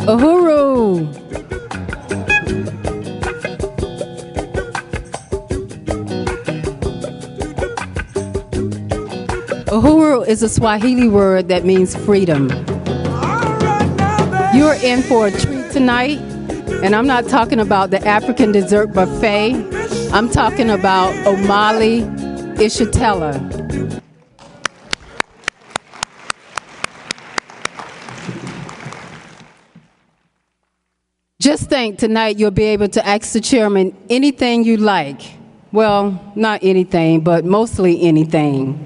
Uhuru. Uhuru is a Swahili word that means freedom. You're in for a treat tonight, and I'm not talking about the African dessert buffet. I'm talking about Omali Yeshitela. Just think tonight you'll be able to ask the chairman anything you like. Well, not anything, but mostly anything.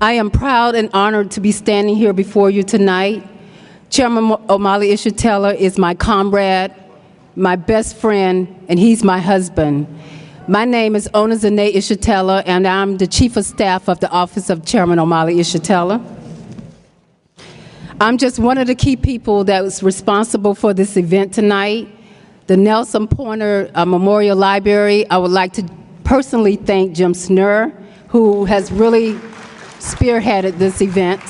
I am proud and honored to be standing here before you tonight. Chairman Omali Yeshitela is my comrade, my best friend, and he's my husband. My name is Onazane Yeshitela, and I'm the Chief of Staff of the Office of Chairman Omali Yeshitela. I'm just one of the key people that was responsible for this event tonight. The Nelson Poynter Memorial Library, I would like to personally thank Jim Snur, who has really spearheaded this event.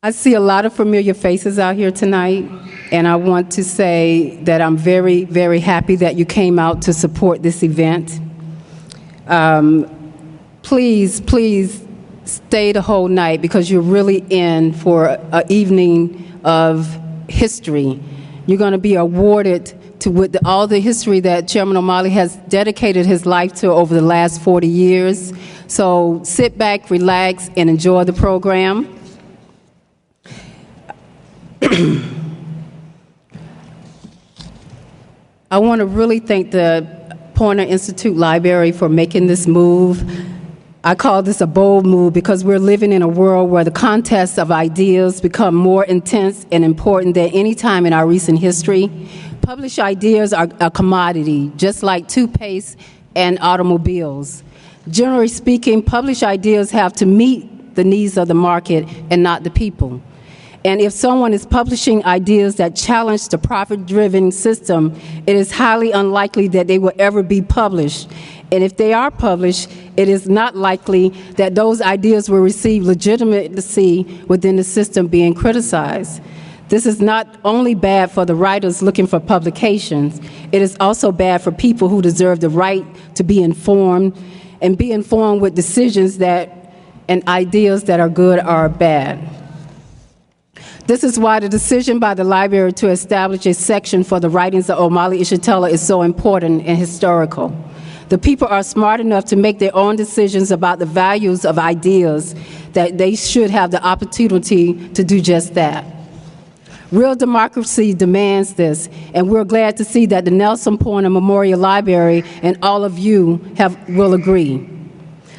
I see a lot of familiar faces out here tonight, and I want to say that I'm very, very happy that you came out to support this event. Please, please stay the whole night, because you're really in for an evening of history. You're going to be awarded with all the history that Chairman Omali has dedicated his life to over the last 40 years. So sit back, relax, and enjoy the program. I want to really thank the Poynter Institute Library for making this move. I call this a bold move because we're living in a world where the contests of ideas become more intense and important than any time in our recent history. Published ideas are a commodity, just like toothpaste and automobiles. Generally speaking, published ideas have to meet the needs of the market and not the people. And if someone is publishing ideas that challenge the profit-driven system, it is highly unlikely that they will ever be published. And if they are published, it is not likely that those ideas will receive legitimacy within the system being criticized. This is not only bad for the writers looking for publications, it is also bad for people who deserve the right to be informed and be informed with decisions and ideas that are good or bad. This is why the decision by the library to establish a section for the writings of Omali Yeshitela is so important and historical. The people are smart enough to make their own decisions about the values of ideas, that they should have the opportunity to do just that. Real democracy demands this, and we're glad to see that the Nelson Poynter Memorial Library and all of you will agree.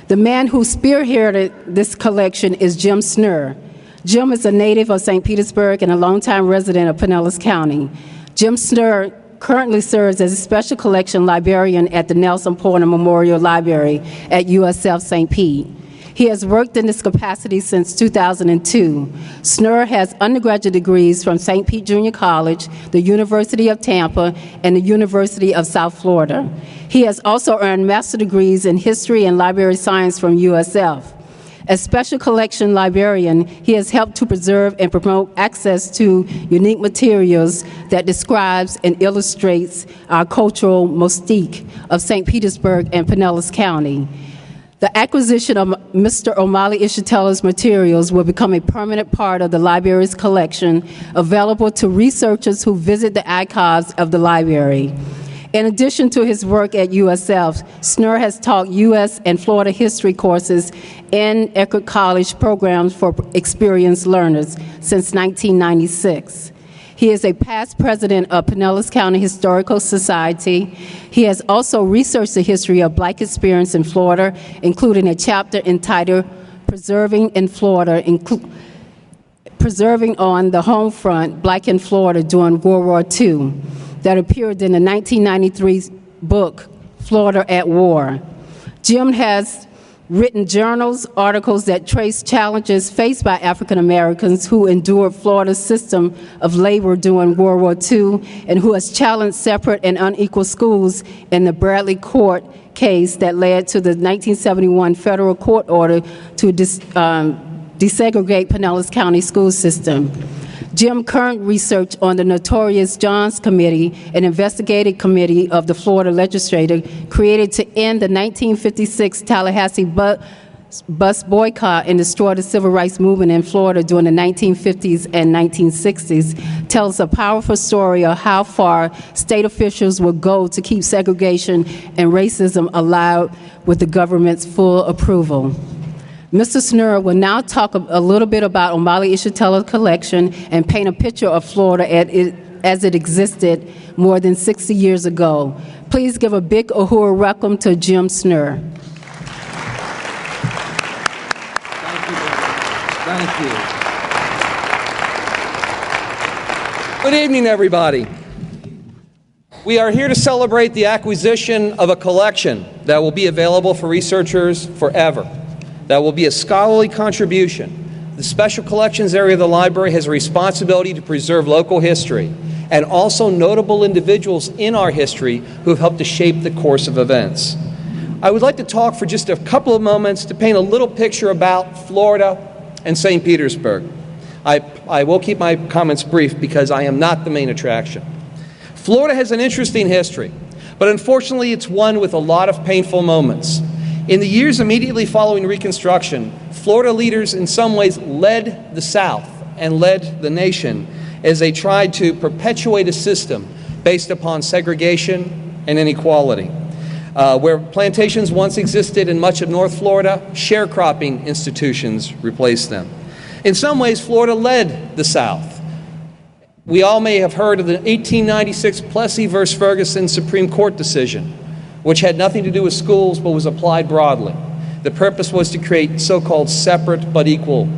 The man who spearheaded this collection is Jim Snur. Jim is a native of St. Petersburg and a longtime resident of Pinellas County. Jim Snur currently serves as a special collection librarian at the Nelson Poynter Memorial Library at USF St. Pete. He has worked in this capacity since 2002. Snur has undergraduate degrees from St. Pete Junior College, the University of Tampa, and the University of South Florida. He has also earned master's degrees in history and library science from USF. As special collection librarian, he has helped to preserve and promote access to unique materials that describes and illustrates our cultural mystique of St. Petersburg and Pinellas County. The acquisition of Mr. Omali Yeshitela's materials will become a permanent part of the library's collection, available to researchers who visit the archives of the library. In addition to his work at USF, Snur has taught U.S. and Florida history courses in Eckerd College programs for experienced learners since 1996. He is a past president of Pinellas County Historical Society. He has also researched the history of Black experience in Florida, including a chapter entitled Preserving in Florida, Preserving on the Home Front, Black in Florida During World War II, that appeared in the 1993 book, Florida at War. Jim has written journals, articles that trace challenges faced by African Americans who endured Florida's system of labor during World War II and who has challenged separate and unequal schools in the Bradley Court case that led to the 1971 federal court order to desegregate Pinellas County school system. Jim Current research on the notorious Johns Committee, an investigative committee of the Florida legislature created to end the 1956 Tallahassee bus boycott and destroy the civil rights movement in Florida during the 1950s and 1960s, tells a powerful story of how far state officials will go to keep segregation and racism allowed with the government's full approval. Mr. Snur will now talk a little bit about Omali Yeshitela collection and paint a picture of Florida as it existed more than 60 years ago. Please give a big Uhuru welcome to Jim Snur. Thank you. Good evening, everybody. We are here to celebrate the acquisition of a collection that will be available for researchers forever. That will be a scholarly contribution. The Special Collections area of the library has a responsibility to preserve local history and also notable individuals in our history who have helped to shape the course of events. I would like to talk for just a couple of moments to paint a little picture about Florida and St. Petersburg. I will keep my comments brief because I am not the main attraction. Florida has an interesting history, but unfortunately it's one with a lot of painful moments. In the years immediately following Reconstruction, Florida leaders in some ways led the South and led the nation as they tried to perpetuate a system based upon segregation and inequality. Where plantations once existed in much of North Florida, sharecropping institutions replaced them. In some ways, Florida led the South. We all may have heard of the 1896 Plessy v. Ferguson Supreme Court decision, which had nothing to do with schools but was applied broadly. The purpose was to create so-called separate but equal.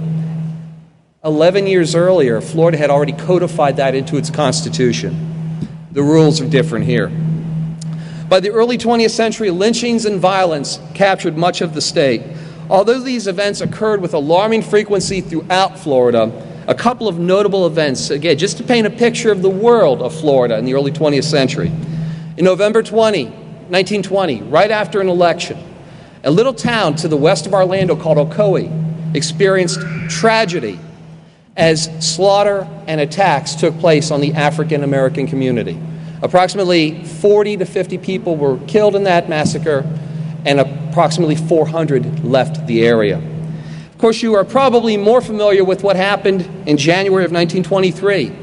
11 years earlier, Florida had already codified that into its constitution. The rules are different here. By the early 20th century, lynchings and violence captured much of the state. Although these events occurred with alarming frequency throughout Florida, a couple of notable events, again, just to paint a picture of the world of Florida in the early 20th century. In November 1920, right after an election, a little town to the west of Orlando called Ocoee experienced tragedy as slaughter and attacks took place on the African American community. Approximately 40 to 50 people were killed in that massacre, and approximately 400 left the area. Of course, you are probably more familiar with what happened in January of 1923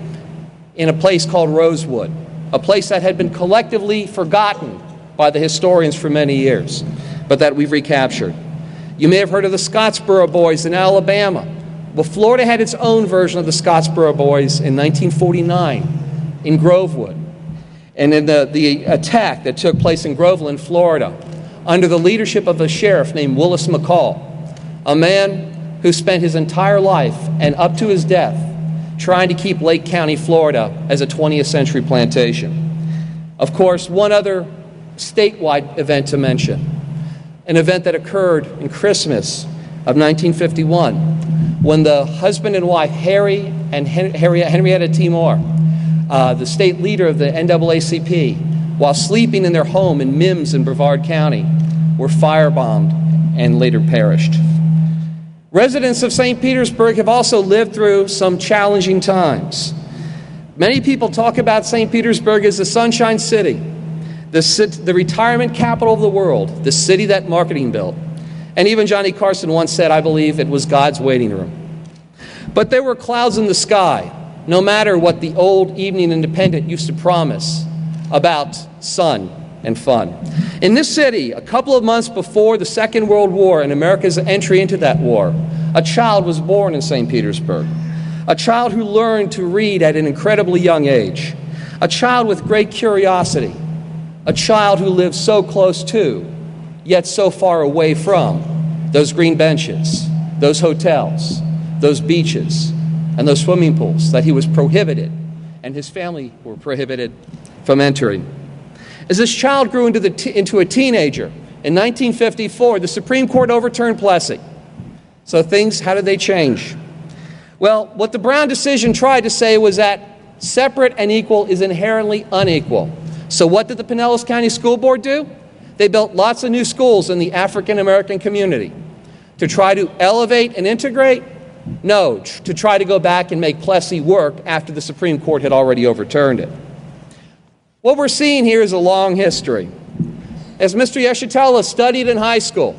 in a place called Rosewood, a place that had been collectively forgotten by the historians for many years, but that we've recaptured. You may have heard of the Scottsboro Boys in Alabama. Well, Florida had its own version of the Scottsboro Boys in 1949 in Grovewood. And in the attack that took place in Groveland, Florida, under the leadership of a sheriff named Willis McCall, a man who spent his entire life and up to his death trying to keep Lake County, Florida, as a 20th century plantation. Of course, one other statewide event to mention, an event that occurred in Christmas of 1951, when the husband and wife, Harry and Henrietta Timor, the state leader of the NAACP, while sleeping in their home in Mims in Brevard County, were firebombed and later perished. Residents of St. Petersburg have also lived through some challenging times. Many people talk about St. Petersburg as the Sunshine City, the retirement capital of the world, the city that marketing built. And even Johnny Carson once said, I believe it was God's waiting room. But there were clouds in the sky, no matter what the old Evening Independent used to promise about sun and fun. In this city, a couple of months before the Second World War and America's entry into that war, a child was born in St. Petersburg, a child who learned to read at an incredibly young age, a child with great curiosity, a child who lived so close to, yet so far away from, those green benches, those hotels, those beaches, and those swimming pools that he was prohibited, and his family were prohibited from entering. As this child grew into a teenager, In 1954, the Supreme Court overturned Plessy. So things, how did they change? Well, what the Brown decision tried to say was that separate and equal is inherently unequal. So what did the Pinellas County School Board do? They built lots of new schools in the African American community. To try to elevate and integrate? No, to try to go back and make Plessy work after the Supreme Court had already overturned it. What we're seeing here is a long history. As Mr. Yeshitela studied in high school,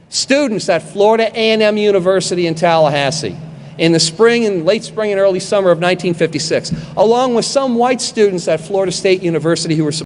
students at Florida A&M University in Tallahassee in the spring and late spring and early summer of 1956, along with some white students at Florida State University who were